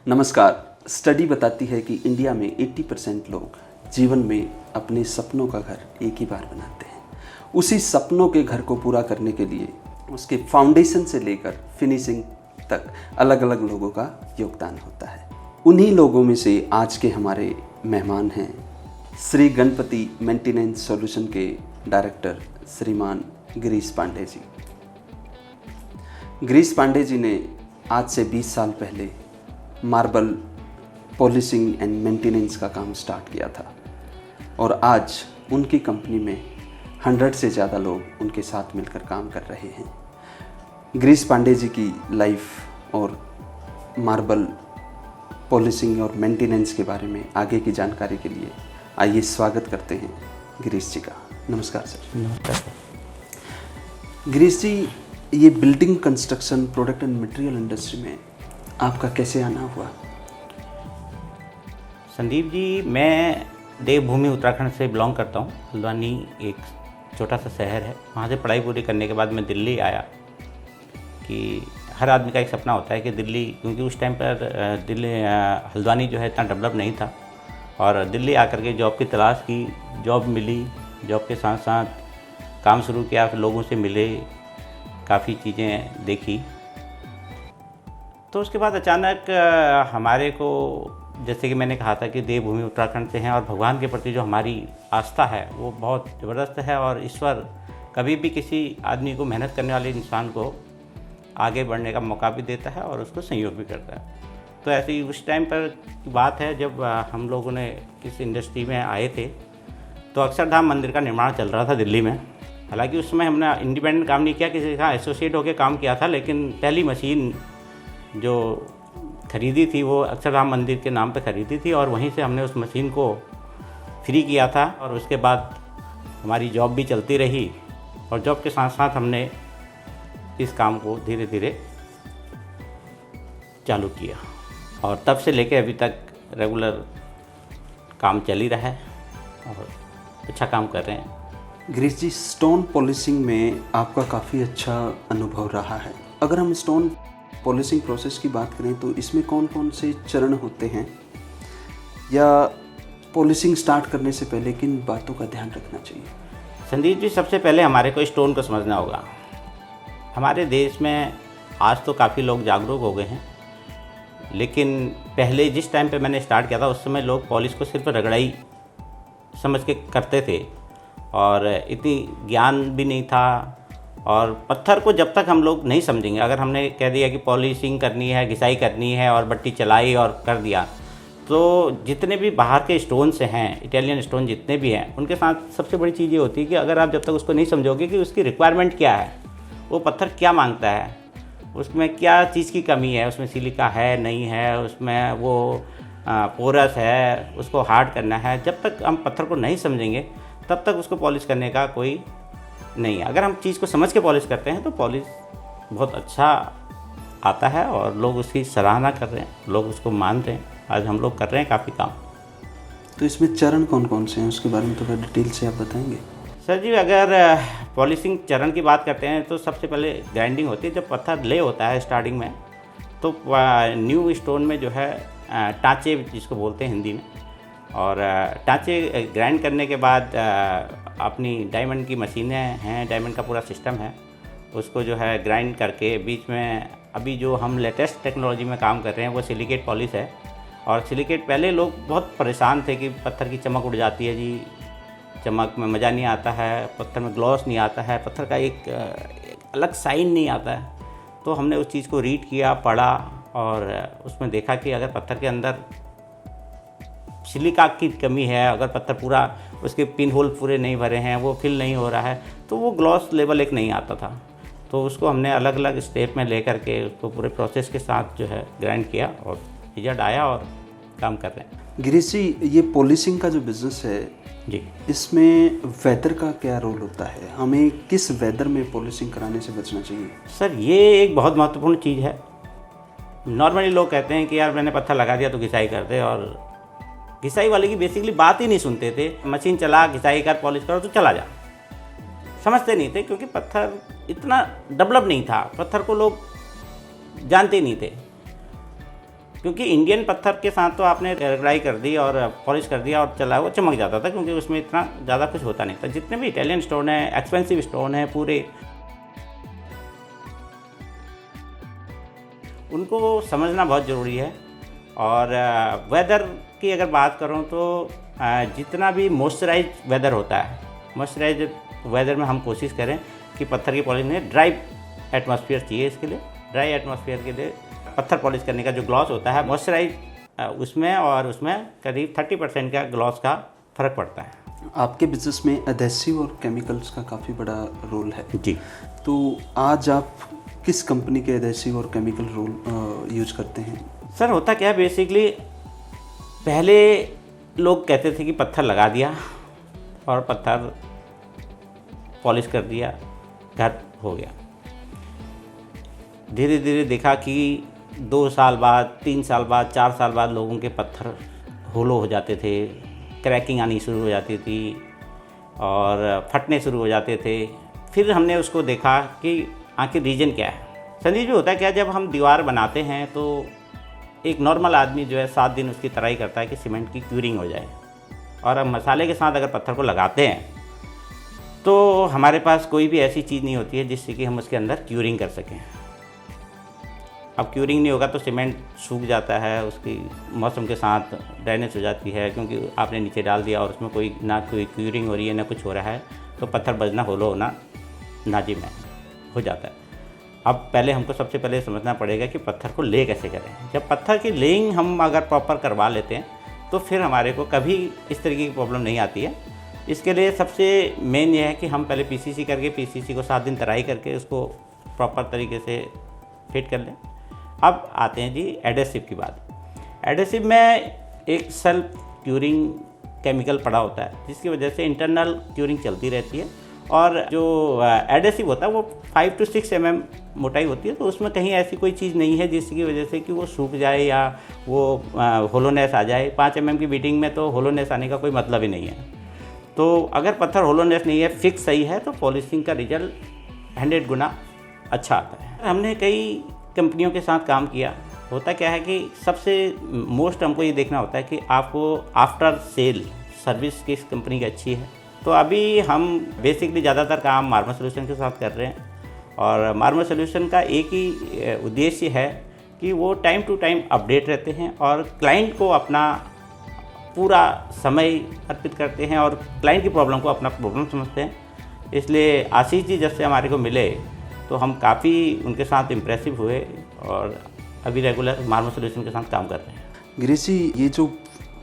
नमस्कार। स्टडी बताती है कि इंडिया में 80% लोग जीवन में अपने सपनों का घर एक ही बार बनाते हैं। उसी सपनों के घर को पूरा करने के लिए उसके फाउंडेशन से लेकर फिनिशिंग तक अलग अलग लोगों का योगदान होता है। उन्हीं लोगों में से आज के हमारे मेहमान हैं श्री गणपति मेंटेनेंस सॉल्यूशन के डायरेक्टर श्रीमान गिरीश पांडे जी। गिरीश पांडे जी ने आज से 20 साल पहले मार्बल पॉलिशिंग एंड मेंटेनेंस का काम स्टार्ट किया था और आज उनकी कंपनी में 100 से ज़्यादा लोग उनके साथ मिलकर काम कर रहे हैं। गिरीश पांडे जी की लाइफ और मार्बल पॉलिशिंग और मेंटेनेंस के बारे में आगे की जानकारी के लिए आइए स्वागत करते हैं गिरीश जी का। नमस्कार सर। नमस्कार। गिरीश जी, ये building construction product and material industry में आपका कैसे आना हुआ? संदीप जी, मैं देवभूमि उत्तराखंड से बिलोंग करता हूँ। हल्द्वानी एक छोटा सा शहर है। वहाँ से पढ़ाई पूरी करने के बाद मैं दिल्ली आया कि हर आदमी का एक सपना होता है कि दिल्ली, क्योंकि उस टाइम पर हल्द्वानी जो है इतना डेवलप नहीं था, और दिल्ली आकर के जॉब की तलाश की, जॉब मिली, जॉब के साथ साथ काम शुरू किया, फिर लोगों से मिले, काफ़ी चीज़ें देखी। तो उसके बाद अचानक हमारे को, जैसे कि मैंने कहा था कि देवभूमि उत्तराखंड से हैं और भगवान के प्रति जो हमारी आस्था है वो बहुत ज़बरदस्त है, और ईश्वर कभी भी किसी आदमी को, मेहनत करने वाले इंसान को आगे बढ़ने का मौका भी देता है और उसको सहयोग भी करता है। तो ऐसे ही उस टाइम पर की बात है जब हम लोगों ने इस इंडस्ट्री में आए थे, तो अक्षरधाम मंदिर का निर्माण चल रहा था दिल्ली में। हालांकि उस समय हमने इंडिपेंडेंट काम नहीं किया, किसी के साथ एसोसिएट होकर काम किया था, लेकिन पहली मशीन जो ख़रीदी थी वो अक्षरधाम मंदिर के नाम पे ख़रीदी थी, और वहीं से हमने उस मशीन को फ्री किया था। और उसके बाद हमारी जॉब भी चलती रही, और जॉब के साथ साथ हमने इस काम को धीरे धीरे चालू किया, और तब से लेकर अभी तक रेगुलर काम चल ही रहा है और अच्छा काम कर रहे हैं। गिरीश जी, स्टोन पॉलिशिंग में आपका काफ़ी अच्छा अनुभव रहा है। अगर हम स्टोन पॉलिशिंग प्रोसेस की बात करें तो इसमें कौन कौन से चरण होते हैं, या पॉलिशिंग स्टार्ट करने से पहले किन बातों का ध्यान रखना चाहिए? संदीप जी, सबसे पहले हमारे को स्टोन को समझना होगा। हमारे देश में आज तो काफ़ी लोग जागरूक हो गए हैं, लेकिन पहले जिस टाइम पे मैंने स्टार्ट किया था उस समय लोग पॉलिश को सिर्फ रगड़ाई समझ के करते थे, और इतनी ज्ञान भी नहीं था। और पत्थर को जब तक हम लोग नहीं समझेंगे, अगर हमने कह दिया कि पॉलिशिंग करनी है, घिसाई करनी है और बट्टी चलाई और कर दिया, तो जितने भी बाहर के स्टोन्स हैं, इटालियन स्टोन जितने भी हैं, उनके साथ सबसे बड़ी चीज़ ये होती है कि अगर आप जब तक उसको नहीं समझोगे कि उसकी रिक्वायरमेंट क्या है, वो पत्थर क्या मांगता है, उसमें क्या चीज़ की कमी है, उसमें सिलिका है नहीं है, उसमें वो पोरस है, उसको हार्ड करना है, जब तक हम पत्थर को नहीं समझेंगे तब तक उसको पॉलिश करने का कोई नहीं है। अगर हम चीज़ को समझ के पॉलिश करते हैं तो पॉलिश बहुत अच्छा आता है, और लोग उसकी सराहना कर रहे हैं, लोग उसको मान रहे हैं। आज हम लोग कर रहे हैं काफ़ी काम। तो इसमें चरण कौन कौन से हैं, उसके बारे में थोड़ा डिटेल से आप बताएंगे? सर जी, अगर पॉलिशिंग चरण की बात करते हैं तो सबसे पहले ग्राइंडिंग होती है। जब पत्थर ले होता है स्टार्टिंग में, तो न्यू स्टोन में जो है टाँचे जिसको बोलते हैं हिंदी में, और टाँचे ग्राइंड करने के बाद अपनी डायमंड की मशीनें हैं, डायमंड का पूरा सिस्टम है, उसको जो है ग्राइंड करके बीच में, अभी जो हम लेटेस्ट टेक्नोलॉजी में काम कर रहे हैं वो सिलिकेट पॉलिश है। और सिलिकेट, पहले लोग बहुत परेशान थे कि पत्थर की चमक उड़ जाती है जी, चमक में मज़ा नहीं आता है, पत्थर में ग्लॉस नहीं आता है, पत्थर का एक अलग साइन नहीं आता है। तो हमने उस चीज़ को रीड किया, पढ़ा, और उसमें देखा कि अगर पत्थर के अंदर सिलिका की कमी है, अगर पत्थर पूरा, उसके पिन होल पूरे नहीं भरे हैं, वो फिल नहीं हो रहा है, तो वो ग्लॉस लेवल एक नहीं आता था। तो उसको हमने अलग अलग स्टेप में लेकर के उसको पूरे प्रोसेस के साथ जो है ग्राइंड किया, और रिजल्ट आया, और काम कर रहे हैं। गिरीश जी, ये पॉलिशिंग का जो बिज़नेस है जी, इसमें वेदर का क्या रोल होता है? हमें किस वेदर में पॉलिशिंग कराने से बचना चाहिए? सर, ये एक बहुत महत्वपूर्ण चीज़ है। नॉर्मली लोग कहते हैं कि यार मैंने पत्थर लगा दिया तो घिसाई कर दे, और घिसाई वाले की बेसिकली बात ही नहीं सुनते थे। मशीन चला, घिसाई कर, पॉलिश करो तो चला जा, समझते नहीं थे, क्योंकि पत्थर इतना डेवलप नहीं था, पत्थर को लोग जानते नहीं थे। क्योंकि इंडियन पत्थर के साथ तो आपने रगड़ाई कर दी और पॉलिश कर दिया और चला वो चमक जाता था, क्योंकि उसमें इतना ज़्यादा कुछ होता नहीं था। जितने भी इटालियन स्टोन है, एक्सपेंसिव स्टोन है पूरे, उनको समझना बहुत ज़रूरी है। और वेदर की अगर बात करूं तो जितना भी मॉइस्चराइज वेदर होता है, मॉइस्चराइज वेदर में हम कोशिश करें कि पत्थर की पॉलिश में ड्राई एटमॉस्फेयर चाहिए। इसके लिए ड्राई एटमॉस्फेयर के लिए पत्थर पॉलिश करने का जो ग्लॉस होता है मॉइस्चराइज उसमें और उसमें करीब 30% का ग्लॉस का फ़र्क पड़ता है। आपके बिजनेस में एडेसिव और केमिकल्स का काफ़ी बड़ा रोल है जी। तो आज आप किस कंपनी के एडेसिव और केमिकल रोल यूज करते हैं? सर होता क्या है बेसिकली, पहले लोग कहते थे कि पत्थर लगा दिया और पत्थर पॉलिश कर दिया, घर हो गया। धीरे धीरे देखा कि 2 साल बाद, 3 साल बाद, 4 साल बाद लोगों के पत्थर होलो हो जाते थे, क्रैकिंग आनी शुरू हो जाती थी और फटने शुरू हो जाते थे। फिर हमने उसको देखा कि आखिर रीज़न क्या है। संदीप जी होता क्या, जब हम दीवार बनाते हैं तो एक नॉर्मल आदमी जो है 7 दिन उसकी तराई करता है कि सीमेंट की क्यूरिंग हो जाए, और अब मसाले के साथ अगर पत्थर को लगाते हैं तो हमारे पास कोई भी ऐसी चीज़ नहीं होती है जिससे कि हम उसके अंदर क्यूरिंग कर सकें। अब क्यूरिंग नहीं होगा तो सीमेंट सूख जाता है, उसकी मौसम के साथ ड्राइनेस हो जाती है, क्योंकि आपने नीचे डाल दिया और उसमें कोई ना कोई क्यूरिंग हो रही है ना कुछ हो रहा है, तो पत्थर बजना होलो होना नाजिम है, हो जाता है। अब पहले हमको सबसे पहले समझना पड़ेगा कि पत्थर को ले कैसे करें। जब पत्थर की लेइंग हम अगर प्रॉपर करवा लेते हैं तो फिर हमारे को कभी इस तरीके की प्रॉब्लम नहीं आती है। इसके लिए सबसे मेन ये है कि हम पहले पीसीसी करके, पीसीसी को 7 दिन तराई करके उसको प्रॉपर तरीके से फिट कर लें। अब आते हैं जी एडेसिव की बात। एडेसिव में एक सेल्फ क्यूरिंग केमिकल पड़ा होता है जिसकी वजह से इंटरनल क्यूरिंग चलती रहती है, और जो एडेसिव होता है वो 5 to 6 mm मोटाई होती है, तो उसमें कहीं ऐसी कोई चीज़ नहीं है जिसकी वजह से कि वो सूख जाए या वो होलोनेस आ जाए। 5 mm की बीटिंग में तो होलोनेस आने का कोई मतलब ही नहीं है। तो अगर पत्थर होलोनेस नहीं है, फिक्स सही है, तो पॉलिशिंग का रिजल्ट 100 गुना अच्छा आता है। हमने कई कंपनियों के साथ काम किया। होता क्या है कि सबसे मोस्ट हमको ये देखना होता है कि आपको आफ्टर सेल सर्विस किस कंपनी की अच्छी है। तो अभी हम बेसिकली ज़्यादातर काम मार्मल सॉल्यूशन के साथ कर रहे हैं, और मार्मल सॉल्यूशन का एक ही उद्देश्य है कि वो टाइम टू टाइम अपडेट रहते हैं और क्लाइंट को अपना पूरा समय अर्पित करते हैं और क्लाइंट की प्रॉब्लम को अपना प्रॉब्लम समझते हैं। इसलिए आशीष जी जब से हमारे को मिले तो हम काफ़ी उनके साथ इम्प्रेसिव हुए और अभी रेगुलर मार्बल सॉल्यूशन के साथ काम कर रहे हैं। गिरीश जी, ये जो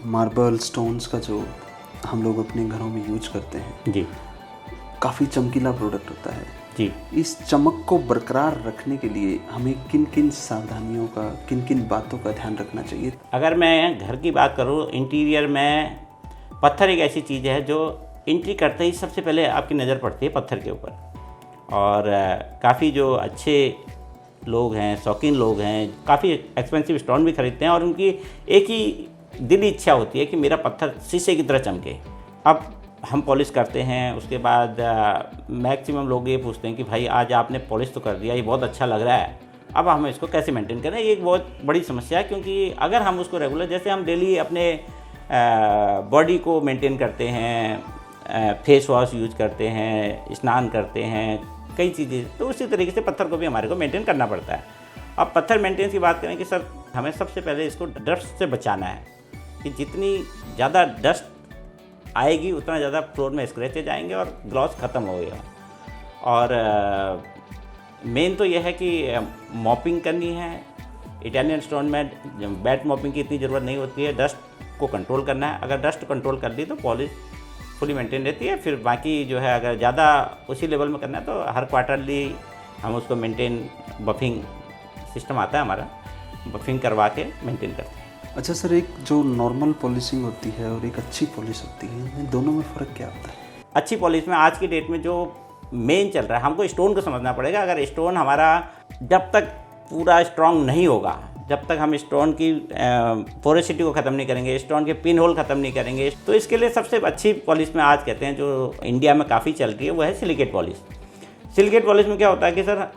मार्बल स्टोन्स का जो हम लोग अपने घरों में यूज करते हैं जी, काफ़ी चमकीला प्रोडक्ट होता है जी। इस चमक को बरकरार रखने के लिए हमें किन किन सावधानियों का, किन किन बातों का ध्यान रखना चाहिए? अगर मैं घर की बात करूँ, इंटीरियर में पत्थर एक ऐसी चीज़ है जो एंट्री करते ही सबसे पहले आपकी नज़र पड़ती है पत्थर के ऊपर। और काफ़ी जो अच्छे लोग हैं, शौकीन लोग हैं, काफ़ी एक्सपेंसिव स्टोन भी खरीदते हैं और उनकी एक ही दिली इच्छा होती है कि मेरा पत्थर शीशे की तरह चमके। अब हम पॉलिश करते हैं, उसके बाद मैक्सिमम लोग ये पूछते हैं कि भाई आज आपने पॉलिश तो कर दिया, ये बहुत अच्छा लग रहा है, अब हम इसको कैसे मेंटेन करें। ये एक बहुत बड़ी समस्या है, क्योंकि अगर हम उसको रेगुलर, जैसे हम डेली अपने बॉडी को मेंटेन करते हैं, फेस वॉश यूज करते हैं, स्नान करते हैं, कई चीज़ें, तो उसी तरीके से पत्थर को भी हमारे को मेंटेन करना पड़ता है। अब पत्थर मेंटेनेंस की बात करें कि सर हमें सबसे पहले इसको डस्ट से बचाना है, कि जितनी ज़्यादा डस्ट आएगी उतना ज़्यादा फ्लोर में स्क्रैचेज आएंगे और ग्लॉस ख़त्म हो गया। और मेन तो यह है कि मॉपिंग करनी है। इटालियन स्टोन में बैट मॉपिंग की इतनी ज़रूरत नहीं होती है, डस्ट को कंट्रोल करना है। अगर डस्ट कंट्रोल कर ली तो पॉलिश फुली मेंटेन रहती है। फिर बाकी जो है अगर ज़्यादा उसी लेवल में करना है तो हर क्वार्टरली हम उसको मेंटेन, बफिंग सिस्टम आता है हमारा, बफिंग करवा के मेंटेन करते हैं। अच्छा सर, एक जो नॉर्मल पॉलिशिंग होती है और एक अच्छी पॉलिश होती है, इन दोनों में फ़र्क क्या होता है? अच्छी पॉलिश में आज की डेट में जो मेन चल रहा है, हमको स्टोन को समझना पड़ेगा। अगर स्टोन हमारा जब तक पूरा स्ट्रांग नहीं होगा, जब तक हम स्टोन की पोरोसिटी को ख़त्म नहीं करेंगे, स्टोन के पिन होल ख़त्म नहीं करेंगे, तो इसके लिए सबसे अच्छी पॉलिश में आज कहते हैं जो इंडिया में काफ़ी चल रही है वो है सिलिकेट पॉलिश। सिलिकेट पॉलिश में क्या होता है कि सर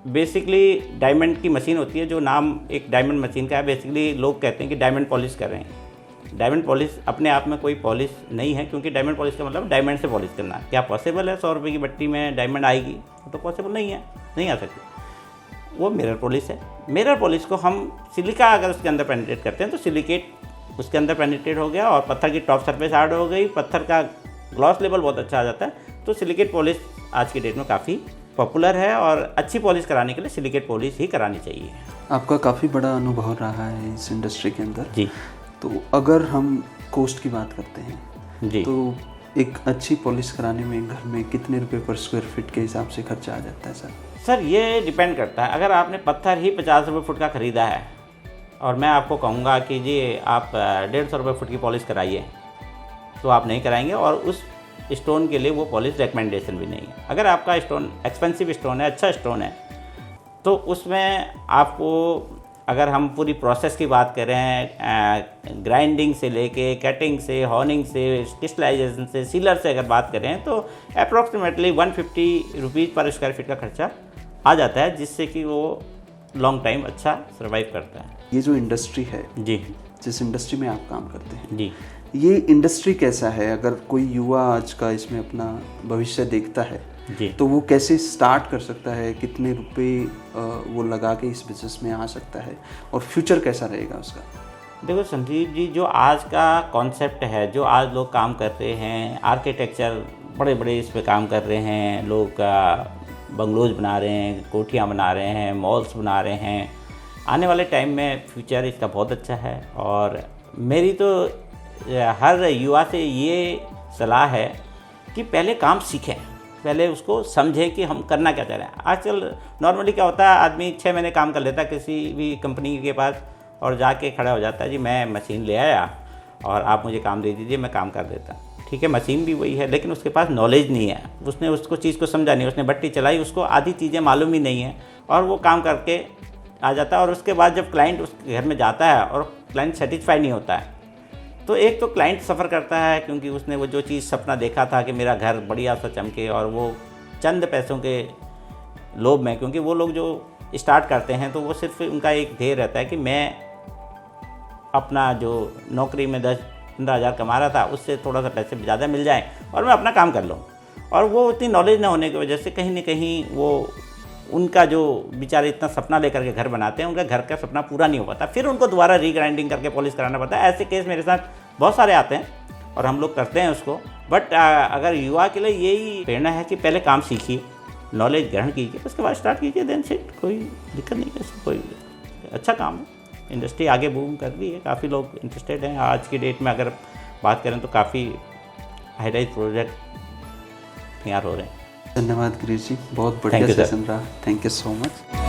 बेसिकली डायमंड की मशीन होती है, जो नाम एक डायमंड मशीन का है। बेसिकली लोग कहते हैं कि डायमंड पॉलिश कर रहे हैं। डायमंड पॉलिश अपने आप में कोई पॉलिश नहीं है, क्योंकि डायमंड पॉलिश का मतलब डायमंड से पॉलिश करना। क्या पॉसिबल है 100 रुपये की भट्टी में डायमंड आएगी? तो पॉसिबल नहीं है, नहीं आ सकती। वो मिरर पॉलिश है। मिरर पॉलिश को हम सिलिका अगर उसके अंदर पेनिट्रेट करते हैं तो सिलिकेट उसके अंदर पेनिट्रेट हो गया और पत्थर की टॉप सरफेस हार्ड हो गई, पत्थर का ग्लॉस लेवल बहुत अच्छा आ जाता है। तो सिलिकेट पॉलिश आज की डेट में काफ़ी पॉपुलर है और अच्छी पॉलिश कराने के लिए सिलिकेट पॉलिश ही करानी चाहिए। आपका काफ़ी बड़ा अनुभव रहा है इस इंडस्ट्री के अंदर जी। तो अगर हम कॉस्ट की बात करते हैं जी, तो एक अच्छी पॉलिश कराने में घर में कितने रुपए पर स्क्वायर फीट के हिसाब से खर्चा आ जाता है सर ये डिपेंड करता है। अगर आपने पत्थर ही 50 रुपये फुट का ख़रीदा है और मैं आपको कहूँगा कि जी आप 150 रुपये फुट की पॉलिश कराइए, तो आप नहीं कराएंगे और उस स्टोन के लिए वो पॉलिश रिकमेंडेशन भी नहीं है। अगर आपका स्टोन एक्सपेंसिव स्टोन है, अच्छा स्टोन है, तो उसमें आपको अगर हम पूरी प्रोसेस की बात करें, ग्राइंडिंग से लेके कटिंग से, हॉर्निंग से, क्रिस्टलाइजेशन से, सीलर से अगर बात करें तो अप्रॉक्सीमेटली 150 रुपीज़ पर स्क्वायर फीट का खर्चा आ जाता है, जिससे कि वो लॉन्ग टाइम अच्छा सर्वाइव करता है। ये जो इंडस्ट्री है जी, जिस इंडस्ट्री में आप काम करते हैं जी, ये इंडस्ट्री कैसा है? अगर कोई युवा आज का इसमें अपना भविष्य देखता है जी, तो वो कैसे स्टार्ट कर सकता है? कितने रुपए वो लगा के इस बिजनेस में आ सकता है और फ्यूचर कैसा रहेगा उसका? देखो संदीप जी, जो आज का कॉन्सेप्ट है, जो आज लोग काम कर रहे हैं, आर्किटेक्चर बड़े बड़े इस पे काम कर रहे हैं, लोग बंगलोज बना रहे हैं, कोठियाँ बना रहे हैं, मॉल्स बना रहे हैं। आने वाले टाइम में फ्यूचर इसका बहुत अच्छा है और मेरी तो हर युवा से ये सलाह है कि पहले काम सीखें, पहले उसको समझें कि हम करना क्या चाह रहे हैं। आजकल नॉर्मली क्या होता है, आदमी 6 महीने काम कर लेता है किसी भी कंपनी के पास और जाके खड़ा हो जाता है, जी मैं मशीन ले आया और आप मुझे काम दे दीजिए, मैं काम कर देता। ठीक है, मशीन भी वही है, लेकिन उसके पास नॉलेज नहीं है, उसने उसको चीज़ को समझा नहीं, उसने भट्टी चलाई, उसको आधी चीज़ें मालूम ही नहीं है और वो काम करके आ जाता है। और उसके बाद जब क्लाइंट उसके घर में जाता है और क्लाइंट सेटिस्फाई नहीं होता है, तो एक तो क्लाइंट सफ़र करता है, क्योंकि उसने वो जो चीज़ सपना देखा था कि मेरा घर बढ़िया सा चमके, और वो चंद पैसों के लोभ में, क्योंकि वो लोग जो स्टार्ट करते हैं तो वो सिर्फ उनका एक ध्येय रहता है कि मैं अपना जो नौकरी में 10-15 हज़ार कमा रहा था उससे थोड़ा सा पैसे ज़्यादा मिल जाए और मैं अपना काम कर लूँ। और वो उतनी नॉलेज ना होने की वजह से कहीं ना कहीं वो उनका जो बेचारे इतना सपना लेकर के घर बनाते हैं, उनका घर का सपना पूरा नहीं हो पाता, फिर उनको दोबारा रीग्राइंडिंग करके पॉलिश कराना पड़ता है। ऐसे केस मेरे साथ बहुत सारे आते हैं और हम लोग करते हैं उसको। बट अगर युवा के लिए यही प्रेरणा है कि पहले काम सीखिए, नॉलेज ग्रहण कीजिए, उसके बाद स्टार्ट कीजिए, देन सेट, कोई दिक्कत नहीं है, कोई अच्छा काम है। इंडस्ट्री आगे बूम कर रही है, काफ़ी लोग इंटरेस्टेड हैं। आज की डेट में अगर बात करें तो काफ़ी हाई राइज प्रोजेक्ट तैयार हो रहे हैं। धन्यवाद गिरीश जी, बहुत बढ़िया सेशन रहा। Thank you so much.